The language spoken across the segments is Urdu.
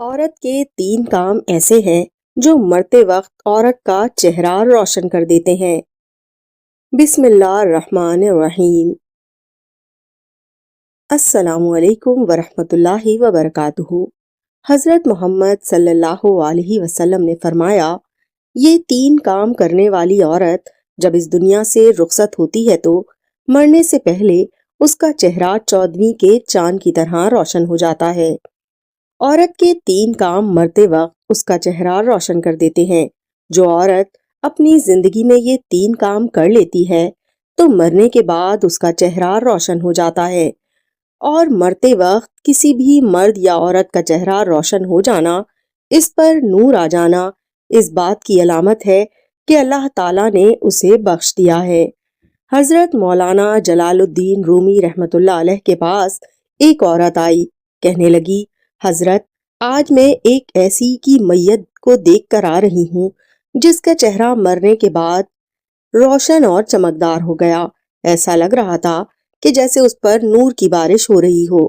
عورت کے 3 کام ایسے ہیں جو مرتے وقت عورت کا چہرہ روشن کر دیتے ہیں۔ بسم اللہ الرحمن الرحیم۔ السلام علیکم ورحمۃ اللہ وبرکاتہ۔ حضرت محمد صلی اللہ علیہ وسلم نے فرمایا، یہ 3 کام کرنے والی عورت جب اس دنیا سے رخصت ہوتی ہے تو مرنے سے پہلے اس کا چہرہ 14ویں کے چاند کی طرح روشن ہو جاتا ہے۔ عورت کے 3 کام مرتے وقت اس کا چہرہ روشن کر دیتے ہیں۔ جو عورت اپنی زندگی میں یہ 3 کام کر لیتی ہے تو مرنے کے بعد اس کا چہرہ روشن ہو جاتا ہے، اور مرتے وقت کسی بھی مرد یا عورت کا چہرہ روشن ہو جانا، اس پر نور آ جانا، اس بات کی علامت ہے کہ اللہ تعالیٰ نے اسے بخش دیا ہے۔ حضرت مولانا جلال الدین رومی رحمۃ اللہ علیہ کے پاس ایک عورت آئی، کہنے لگی، حضرت آج میں ایک ایسی کی میت کو دیکھ کر آ رہی ہوں جس کا چہرہ مرنے کے بعد روشن اور چمکدار ہو گیا، ایسا لگ رہا تھا کہ جیسے اس پر نور کی بارش ہو رہی ہو۔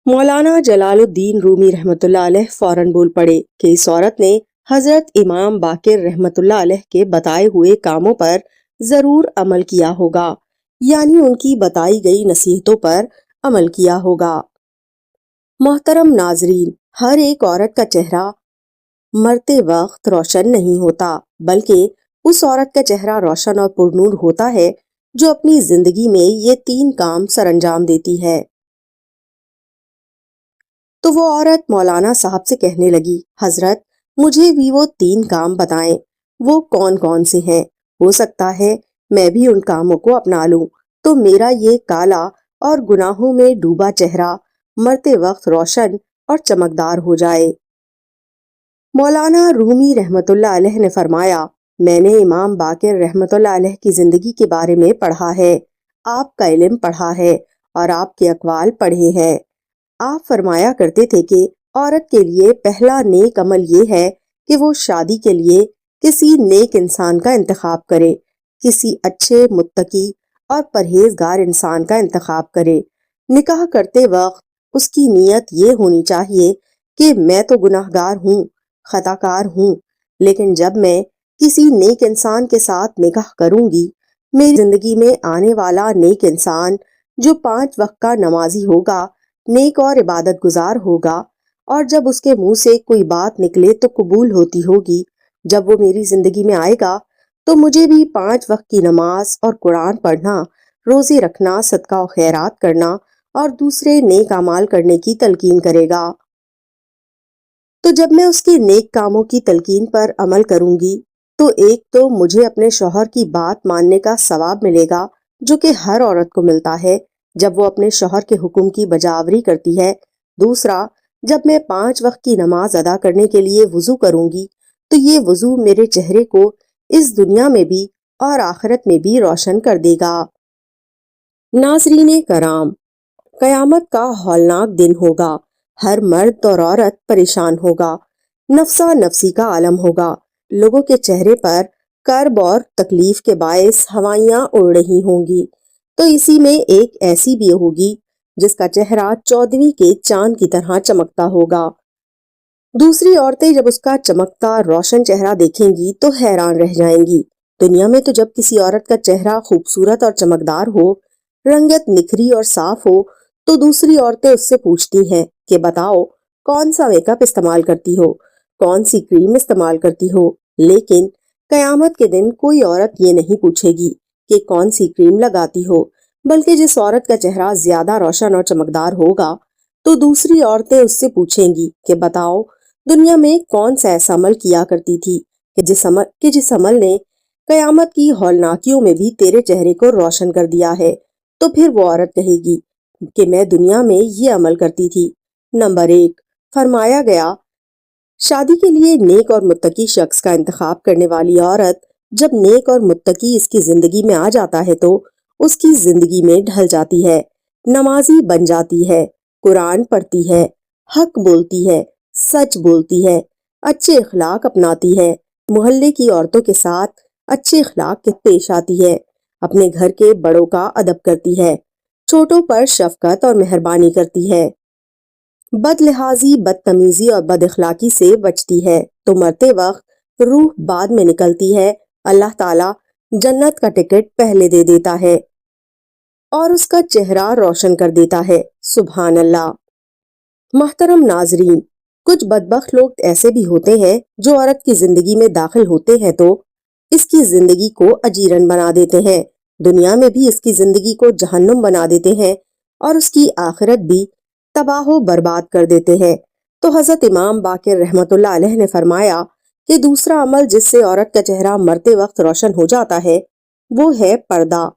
مولانا جلال الدین رومی رحمۃ اللہ علیہ فوراً بول پڑے کہ اس عورت نے حضرت امام باقر رحمۃ اللہ علیہ کے بتائے ہوئے کاموں پر ضرور عمل کیا ہوگا، یعنی ان کی بتائی گئی نصیحتوں پر عمل کیا ہوگا۔ محترم ناظرین، ہر ایک عورت کا چہرہ مرتے وقت روشن نہیں ہوتا، بلکہ اس عورت کا چہرہ روشن اور پرنور ہوتا ہے جو اپنی زندگی میں یہ 3 کام سر انجام دیتی ہے۔ تو وہ عورت مولانا صاحب سے کہنے لگی، حضرت مجھے بھی وہ 3 کام بتائیں، وہ کون کون سے ہیں؟ ہو سکتا ہے میں بھی ان کاموں کو اپنا لوں تو میرا یہ کالا اور گناہوں میں ڈوبا چہرہ مرتے وقت روشن اور چمکدار ہو جائے۔ مولانا رومی رحمۃ اللہ علیہ نے فرمایا، میں نے امام باقر رحمۃ اللہ علیہ کی زندگی کے بارے میں پڑھا ہے، آپ کا علم پڑھا ہے اور آپ کے اقوال پڑھے ہیں۔ آپ فرمایا کرتے تھے کہ عورت کے لیے پہلا نیک عمل یہ ہے کہ وہ شادی کے لیے کسی نیک انسان کا انتخاب کرے، کسی اچھے متقی اور پرہیزگار انسان کا انتخاب کرے۔ نکاح کرتے وقت اس کی نیت یہ ہونی چاہیے کہ میں تو گناہگار ہوں، خطا کار ہوں، لیکن جب میں کسی نیک انسان کے ساتھ نکاح کروں گی، میری زندگی میں آنے والا نیک انسان جو 5 وقت کا نمازی ہوگا، نیک اور عبادت گزار ہوگا، اور جب اس کے منہ سے کوئی بات نکلے تو قبول ہوتی ہوگی، جب وہ میری زندگی میں آئے گا تو مجھے بھی 5 وقت کی نماز اور قرآن پڑھنا، روزے رکھنا، صدقہ و خیرات کرنا اور دوسرے نیک اعمال کرنے کی تلقین کرے گا۔ تو جب میں اس کی نیک کاموں کی تلقین پر عمل کروں گی تو ایک تو مجھے اپنے شوہر کی بات ماننے کا ثواب ملے گا جو کہ ہر عورت کو ملتا ہے جب وہ اپنے شوہر کے حکم کی بجاوری کرتی ہے۔ دوسرا، جب میں 5 وقت کی نماز ادا کرنے کے لیے وضو کروں گی تو یہ وضو میرے چہرے کو اس دنیا میں بھی اور آخرت میں بھی روشن کر دے گا۔ ناظرین کرام، قیامت کا ہولناک دن ہوگا، ہر مرد اور عورت پریشان ہوگا، نفسا نفسی کا عالم ہوگا، لوگوں کے چہرے پر کرب اور تکلیف کے باعث ہوائیاں اڑ رہی ہوں گی، تو اسی میں ایک ایسی بھی ہوگی جس کا چہرہ 14ویں کے چاند کی طرح چمکتا ہوگا۔ دوسری عورتیں جب اس کا چمکتا روشن چہرہ دیکھیں گی تو حیران رہ جائیں گی۔ دنیا میں تو جب کسی عورت کا چہرہ خوبصورت اور چمکدار ہو، رنگت نکھری اور صاف ہو، تو دوسری عورتیں اس سے پوچھتی ہیں کہ بتاؤ کون سا میک اپ استعمال کرتی ہو، کون سی کریم استعمال کرتی ہو، لیکن قیامت کے دن کوئی عورت یہ نہیں پوچھے گی کہ کون سی کریم لگاتی ہو، بلکہ جس عورت کا چہرہ زیادہ روشن اور چمکدار ہوگا تو دوسری عورتیں اس سے پوچھیں گی کہ بتاؤ دنیا میں کون سا ایسا عمل کیا کرتی تھی کہ جس عمل نے قیامت کی ہولناکیوں میں بھی تیرے چہرے کو روشن کر دیا ہے۔ تو پھر وہ عورت کہے گی کہ میں دنیا میں یہ عمل کرتی تھی۔ نمبر 1، فرمایا گیا، شادی کے لیے نیک اور متقی شخص کا انتخاب کرنے والی عورت جب نیک اور متقی اس کی زندگی میں آ جاتا ہے تو اس کی زندگی میں ڈھل جاتی ہے، نمازی بن جاتی ہے، قرآن پڑھتی ہے، حق بولتی ہے، سچ بولتی ہے، اچھے اخلاق اپناتی ہے، محلے کی عورتوں کے ساتھ اچھے اخلاق کے پیش آتی ہے، اپنے گھر کے بڑوں کا ادب کرتی ہے، چھوٹوں پر شفقت اور مہربانی کرتی ہے، بد لحاظی، بدتمیزی اور بد اخلاقی سے بچتی ہے تو مرتے وقت روح بعد میں نکلتی ہے، اللہ تعالیٰ جنت کا ٹکٹ پہلے دے دیتا ہے اور اس کا چہرہ روشن کر دیتا ہے۔ سبحان اللہ۔ محترم ناظرین، کچھ بدبخت لوگ ایسے بھی ہوتے ہیں جو عورت کی زندگی میں داخل ہوتے ہیں تو اس کی زندگی کو اجیرن بنا دیتے ہیں، دنیا میں بھی اس کی زندگی کو جہنم بنا دیتے ہیں اور اس کی آخرت بھی تباہ و برباد کر دیتے ہیں۔ تو حضرت امام باقر رحمت اللہ علیہ نے فرمایا کہ دوسرا عمل جس سے عورت کا چہرہ مرتے وقت روشن ہو جاتا ہے وہ ہے پردہ۔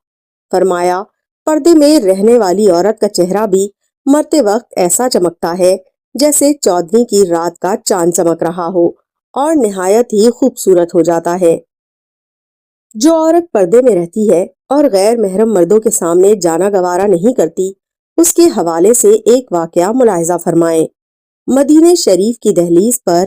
فرمایا پردے میں رہنے والی عورت کا چہرہ بھی مرتے وقت ایسا چمکتا ہے جیسے 14ویں کی رات کا چاند چمک رہا ہو اور نہایت ہی خوبصورت ہو جاتا ہے۔ جو عورت پردے میں رہتی ہے اور غیر محرم مردوں کے سامنے جانا گوارا نہیں کرتی، اس کے حوالے سے ایک واقعہ ملاحظہ فرمائیں۔ مدینہ شریف کی دہلیز پر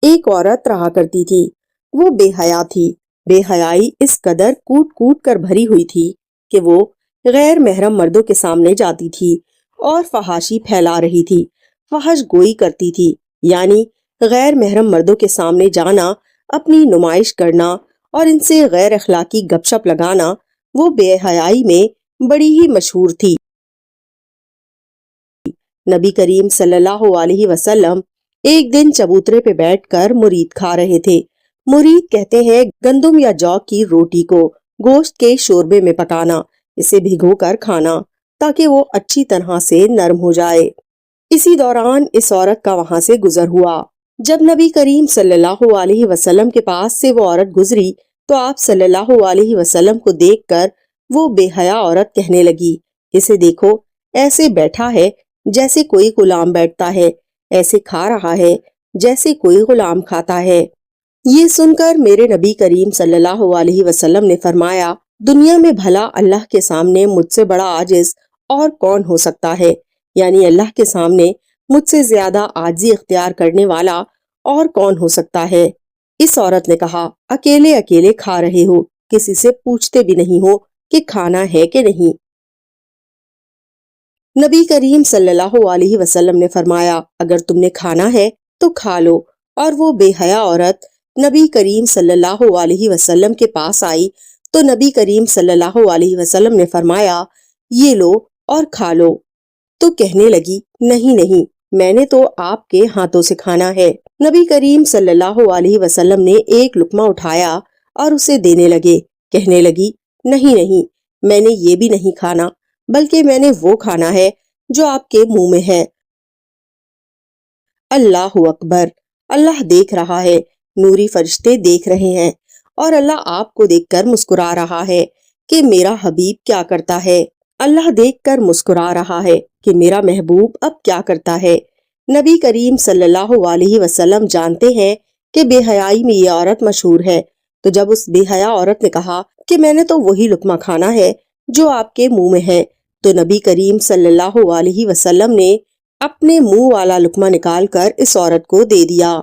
ایک عورت رہا کرتی تھی، وہ بے حیا تھی۔ بے حیائی اس قدر کوٹ کوٹ کر بھری ہوئی تھی کہ وہ غیر محرم مردوں کے سامنے جاتی تھی اور فحاشی پھیلا رہی تھی، فحش گوئی کرتی تھی، یعنی غیر محرم مردوں کے سامنے جانا، اپنی نمائش کرنا اور ان سے غیر اخلاقی گپ شپ لگانا، وہ بے حیائی میں بڑی ہی مشہور تھی۔ نبی کریم صلی اللہ علیہ وسلم ایک دن چبوترے پہ بیٹھ کر مرید کھا رہے تھے۔ مرید کہتے ہیں گندم یا جو کی روٹی کو گوشت کے شوربے میں پکانا، اسے بھگو کر کھانا تاکہ وہ اچھی طرح سے نرم ہو جائے۔ اسی دوران اس عورت کا وہاں سے گزر ہوا۔ جب نبی کریم صلی اللہ علیہ وسلم کے پاس سے وہ عورت گزری تو آپ صلی اللہ علیہ وسلم کو دیکھ کر وہ بے حیا عورت کہنے لگی، اسے دیکھو، ایسے بیٹھا ہے جیسے کوئی غلام بیٹھتا ہے، ایسے کھا رہا ہے جیسے کوئی غلام کھاتا ہے۔ یہ سن کر میرے نبی کریم صلی اللہ علیہ وسلم نے فرمایا، دنیا میں بھلا اللہ کے سامنے مجھ سے بڑا عاجز اور کون ہو سکتا ہے؟ یعنی اللہ کے سامنے مجھ سے زیادہ عاجزی اختیار کرنے والا اور کون ہو سکتا ہے؟ اس عورت نے کہا، اکیلے اکیلے کھا رہے ہو، کسی سے پوچھتے بھی نہیں ہو کہ کھانا ہے کہ نہیں۔ نبی کریم صلی اللہ علیہ وسلم نے فرمایا، اگر تم نے کھانا ہے تو کھا لو۔ اور وہ بے حیا عورت نبی کریم صلی اللہ علیہ وسلم کے پاس آئی تو نبی کریم صلی اللہ علیہ وسلم نے فرمایا، یہ لو اور کھا لو۔ تو کہنے لگی، نہیں نہیں، میں نے تو آپ کے ہاتھوں سے کھانا ہے۔ نبی کریم صلی اللہ علیہ وسلم نے ایک لقمہ اٹھایا اور اسے دینے لگے، کہنے لگی، نہیں نہیں، میں نے یہ بھی نہیں کھانا، بلکہ میں نے وہ کھانا ہے جو آپ کے منہ میں ہے۔ اللہ اکبر! اللہ دیکھ رہا ہے، نوری فرشتے دیکھ رہے ہیں اور اللہ آپ کو دیکھ کر مسکرا رہا ہے کہ میرا حبیب کیا کرتا ہے۔ اللہ دیکھ کر مسکرا رہا ہے کہ میرا محبوب اب کیا کرتا ہے۔ نبی کریم صلی اللہ علیہ وسلم جانتے ہیں کہ بے حیائی میں یہ عورت مشہور ہے، تو جب اس بے حیا عورت نے کہا کہ میں نے تو وہی لقمہ کھانا ہے جو آپ کے منہ میں ہے، تو نبی کریم صلی اللہ علیہ وسلم نے اپنے منہ والا لقمہ نکال کر اس عورت کو دے دیا،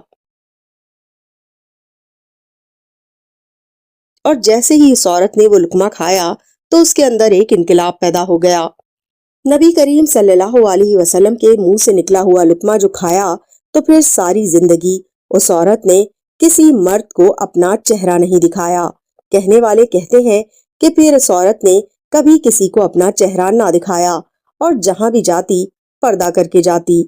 اور جیسے ہی اس عورت نے وہ لقمہ کھایا تو اس کے اندر ایک انقلاب پیدا ہو گیا۔ نبی کریم صلی اللہ علیہ وسلم کے منہ سے نکلا ہوا لقمہ جو کھایا تو پھر ساری زندگی اس عورت نے کسی مرد کو اپنا چہرہ نہیں دکھایا۔ کہنے والے کہتے ہیں کہ پھر اس عورت نے کبھی کسی کو اپنا چہرہ نہ دکھایا اور جہاں بھی جاتی پردہ کر کے جاتی۔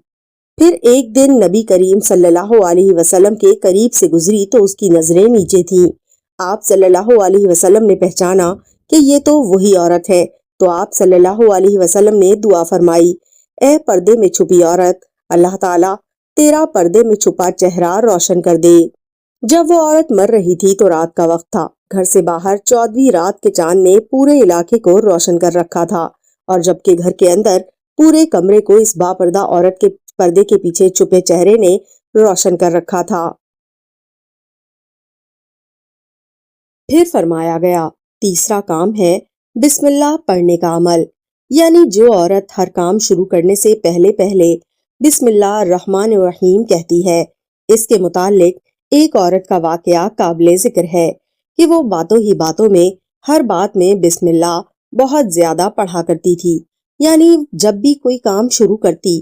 پھر ایک دن نبی کریم صلی اللہ علیہ وسلم کے قریب سے گزری تو اس کی نظریں نیچے تھیں۔ آپ صلی اللہ علیہ وسلم نے پہچانا کہ یہ تو وہی عورت ہے، تو آپ صلی اللہ علیہ وسلم نے دعا فرمائی، اے پردے میں چھپی عورت، اللہ تعالیٰ تیرا پردے میں چھپا چہرہ روشن کر دے۔ جب وہ عورت مر رہی تھی تو رات کا وقت تھا، گھر سے باہر 14ویں رات کے چاند نے پورے علاقے کو روشن کر رکھا تھا، اور جبکہ گھر کے اندر پورے کمرے کو اس با پردہ عورت کے پردے کے پیچھے چھپے چہرے نے روشن کر رکھا تھا۔ پھر فرمایا گیا، تیسرا کام ہے بسم اللہ پڑھنے کا عمل، یعنی جو عورت ہر کام شروع کرنے سے پہلے پہلے بسم اللہ الرحمن الرحیم کہتی ہے۔ اس کے متعلق ایک عورت کا واقعہ قابل ذکر ہے کہ وہ باتوں ہی باتوں میں ہر بات میں بسم اللہ بہت زیادہ پڑھا کرتی تھی، یعنی جب بھی کوئی کام شروع کرتی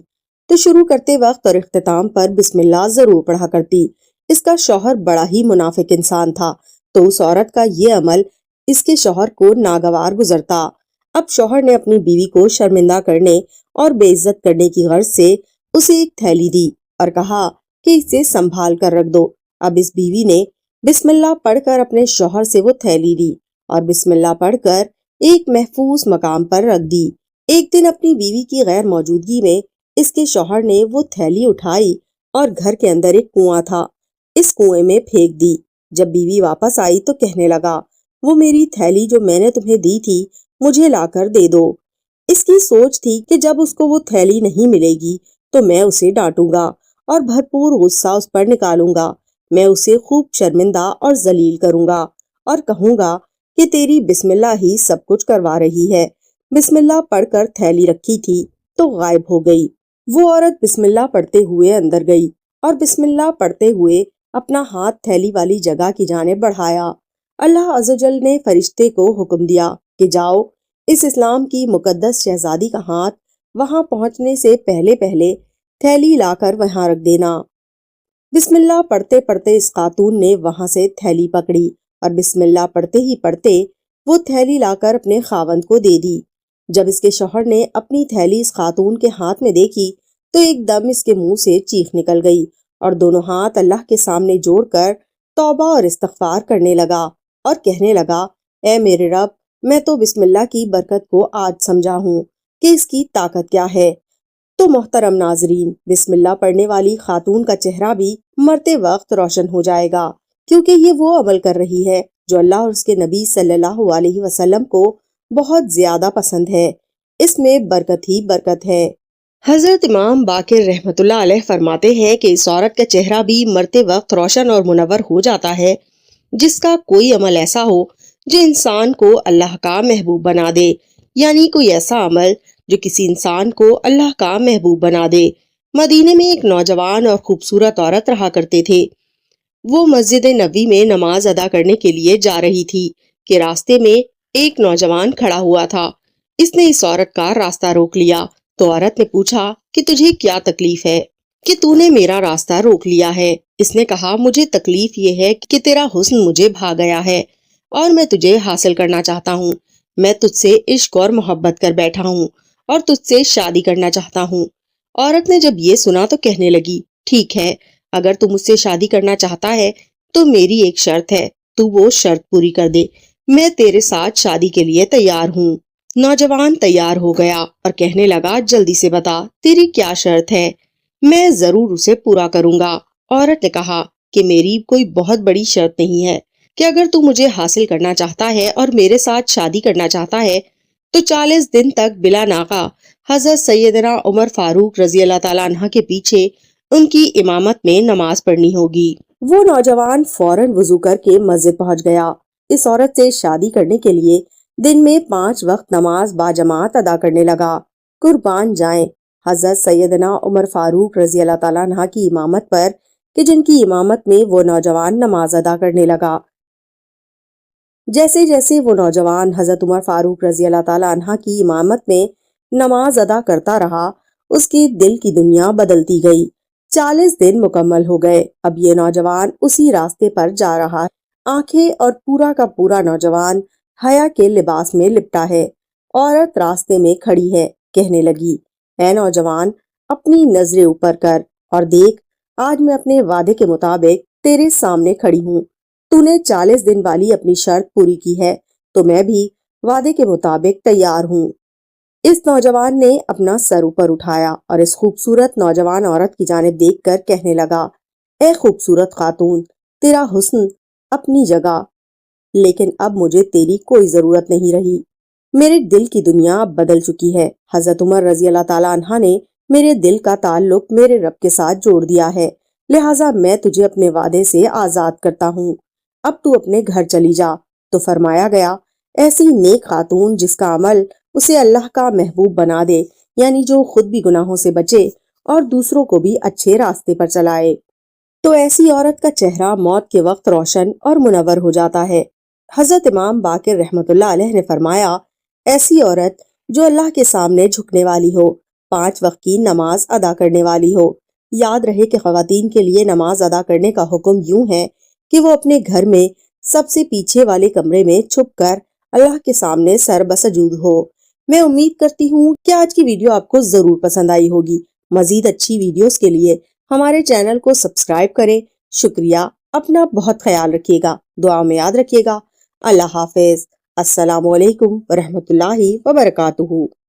تو تو شروع کرتے وقت اور اختتام پر بسم اللہ ضرور پڑھا کرتی۔ اس کا شوہر بڑا ہی منافق انسان تھا، تو اس عورت کا یہ عمل اس کے شوہر کو ناگوار گزرتا۔ اب شوہر نے اپنی بیوی کو شرمندہ کرنے اور بے عزت کرنے کی غرض سے اسے ایک تھیلی دی اور کہا کہ اسے سنبھال کر رکھ دو۔ اب اس بیوی نے بسم اللہ پڑھ کر اپنے شوہر سے وہ تھیلی لی اور بسم اللہ پڑھ کر ایک محفوظ مقام پر رکھ دی۔ ایک دن اپنی بیوی کی غیر موجودگی میں اس کے شوہر نے وہ تھیلی اٹھائی اور گھر کے اندر ایک کنواں تھا، اس کنویں میں پھینک دی۔ جب بیوی واپس آئی تو کہنے لگا، وہ میری تھیلی جو میں نے تمہیں دی تھی مجھے لا کر دے دو۔ اس کی سوچ تھی کہ جب اس کو وہ تھیلی نہیں ملے گی تو میں اسے ڈانٹوں گا اور بھرپور غصہ اس پر نکالوں گا۔ میں اسے خوب شرمندہ اور ذلیل کروں گا اور کہوں گا کہ تیری بسم اللہ ہی سب کچھ کروا رہی ہے۔ بسم اللہ پڑھ کر تھیلی رکھی تھی تو غائب ہو گئی۔ وہ عورت بسم اللہ پڑھتے ہوئے اندر گئی اور بسم اللہ پڑھتے ہوئے اپنا ہاتھ تھیلی والی جگہ کی جانب بڑھایا۔ اللہ عز و جل نے فرشتے کو حکم دیا کہ جاؤ اس اسلام کی مقدس شہزادی کا ہاتھ وہاں پہنچنے سے پہلے پہلے تھیلی لا کر وہاں رکھ دینا۔ بسم اللہ پڑھتے پڑھتے اس خاتون نے وہاں سے تھیلی پکڑی اور بسم اللہ پڑھتے ہی پڑھتے وہ تھیلی لا کر اپنے خاوند کو دے دی۔ جب اس کے شوہر نے اپنی تھیلی اس خاتون کے ہاتھ میں دیکھی تو ایک دم اس کے منہ سے چیخ نکل گئی اور دونوں ہاتھ اللہ کے سامنے جوڑ کر توبہ اور استغفار کرنے لگا اور کہنے لگا، اے میرے رب، میں تو بسم اللہ کی برکت کو آج سمجھا ہوں کہ اس کی طاقت کیا ہے۔ تو محترم ناظرین، بسم اللہ پڑھنے والی خاتون کا چہرہ بھی مرتے وقت روشن ہو جائے گا، کیونکہ یہ وہ عمل کر رہی ہے جو اللہ اور اس کے نبی صلی اللہ علیہ وسلم کو بہت زیادہ پسند ہے۔ اس میں برکت ہی برکت ہے۔ حضرت امام باقر رحمت اللہ علیہ فرماتے ہیں کہ اس عورت کا چہرہ بھی مرتے وقت روشن اور منور ہو جاتا ہے جس کا کوئی عمل ایسا ہو جو انسان کو اللہ کا محبوب بنا دے، یعنی کوئی ایسا عمل جو کسی انسان کو اللہ کا محبوب بنا دے۔ مدینے میں ایک نوجوان اور خوبصورت عورت رہا کرتے تھے۔ وہ مسجد نبوی میں نماز ادا کرنے کے لیے جا رہی تھی کہ راستے میں ایک نوجوان کھڑا ہوا تھا۔ اس نے اس عورت کا راستہ روک لیا تو عورت نے پوچھا کہ تجھے کیا تکلیف ہے کہ تو نے میرا راستہ روک لیا ہے؟ اس نے کہا، مجھے تکلیف یہ ہے کہ تیرا حسن مجھے بھا گیا ہے اور میں تجھے حاصل کرنا چاہتا ہوں۔ میں تجھ سے عشق اور محبت کر بیٹھا ہوں اور تجھ سے شادی کرنا چاہتا ہوں۔ عورت نے جب یہ سنا تو کہنے لگی، ٹھیک ہے، اگر تو مجھ سے شادی کرنا چاہتا ہے تو میری ایک شرط ہے، تو وہ شرط پوری کر دے، میں تیرے ساتھ شادی کے لیے تیار ہوں۔ نوجوان تیار ہو گیا اور کہنے لگا، جلدی سے بتا تیری کیا شرط ہے، میں ضرور اسے پورا کروں گا۔ عورت نے کہا کہ میری کوئی بہت بڑی شرط نہیں ہے کہ اگر تو مجھے حاصل کرنا چاہتا ہے اور میرے ساتھ شادی کرنا چاہتا ہے تو 40 دن تک بلا ناغہ حضرت سیدنا عمر فاروق رضی اللہ تعالیٰ عنہ کے پیچھے ان کی امامت میں نماز پڑھنی ہوگی۔ وہ نوجوان فوراً وضو کر کے مسجد پہنچ گیا۔ اس عورت سے شادی کرنے کے لیے دن میں 5 وقت نماز باجماعت ادا کرنے لگا۔ قربان جائیں حضرت سیدنا عمر فاروق رضی اللہ تعالیٰ عنہ کی امامت پر کہ جن کی امامت میں وہ نوجوان نماز ادا کرنے لگا۔ جیسے جیسے وہ نوجوان حضرت عمر فاروق رضی اللہ تعالیٰ عنہ کی امامت میں نماز ادا کرتا رہا، اس کے دل کی دنیا بدلتی گئی۔ 40 دن مکمل ہو گئے۔ اب یہ نوجوان اسی راستے پر جا رہا ہے۔ آنکھیں اور پورا کا پورا نوجوان حیا کے لباس میں لپٹا ہے۔ عورت راستے میں کھڑی ہے، کہنے لگی، اے نوجوان، اپنی نظریں اوپر کر اور دیکھ، آج میں اپنے وعدے کے مطابق تیرے سامنے کھڑی ہوں۔ تو نے 40 دن والی اپنی شرط پوری کی ہے تو میں بھی وعدے کے مطابق تیار ہوں۔ اس نوجوان نے اپنا سر اوپر اٹھایا اور اس خوبصورت نوجوان عورت کی جانب دیکھ کر کہنے لگا، اے خوبصورت خاتون، تیرا حسن اپنی جگہ، لیکن اب مجھے تیری کوئی ضرورت نہیں رہی۔ میرے دل کی دنیا اب بدل چکی ہے۔ حضرت عمر رضی اللہ تعالیٰ عنہ نے میرے دل کا تعلق میرے رب کے ساتھ جوڑ دیا ہے، لہٰذا میں تجھے اپنے وعدے سے آزاد کرتا ہوں۔ اب تو اپنے گھر چلی جا۔ تو فرمایا گیا، ایسی نیک خاتون جس کا عمل اسے اللہ کا محبوب بنا دے، یعنی جو خود بھی گناہوں سے بچے اور دوسروں کو بھی اچھے راستے پر چلائے، تو ایسی عورت کا چہرہ موت کے وقت روشن اور منور ہو جاتا ہے۔ حضرت امام باقر رحمت اللہ علیہ نے فرمایا، ایسی عورت جو اللہ کے سامنے جھکنے والی ہو، 5 وقت کی نماز ادا کرنے والی ہو۔ یاد رہے کہ خواتین کے لیے نماز ادا کرنے کا حکم یوں ہے کہ وہ اپنے گھر میں سب سے پیچھے والے کمرے میں چھپ کر اللہ کے سامنے سر بسجود ہو۔ میں امید کرتی ہوں کہ آج کی ویڈیو آپ کو ضرور پسند آئی ہوگی۔ مزید اچھی ویڈیوز کے لیے ہمارے چینل کو سبسکرائب کریں۔ شکریہ۔ اپنا بہت خیال رکھیے گا، دعا میں یاد رکھیے گا۔ اللہ حافظ۔ السلام علیکم ورحمۃ اللہ وبرکاتہ۔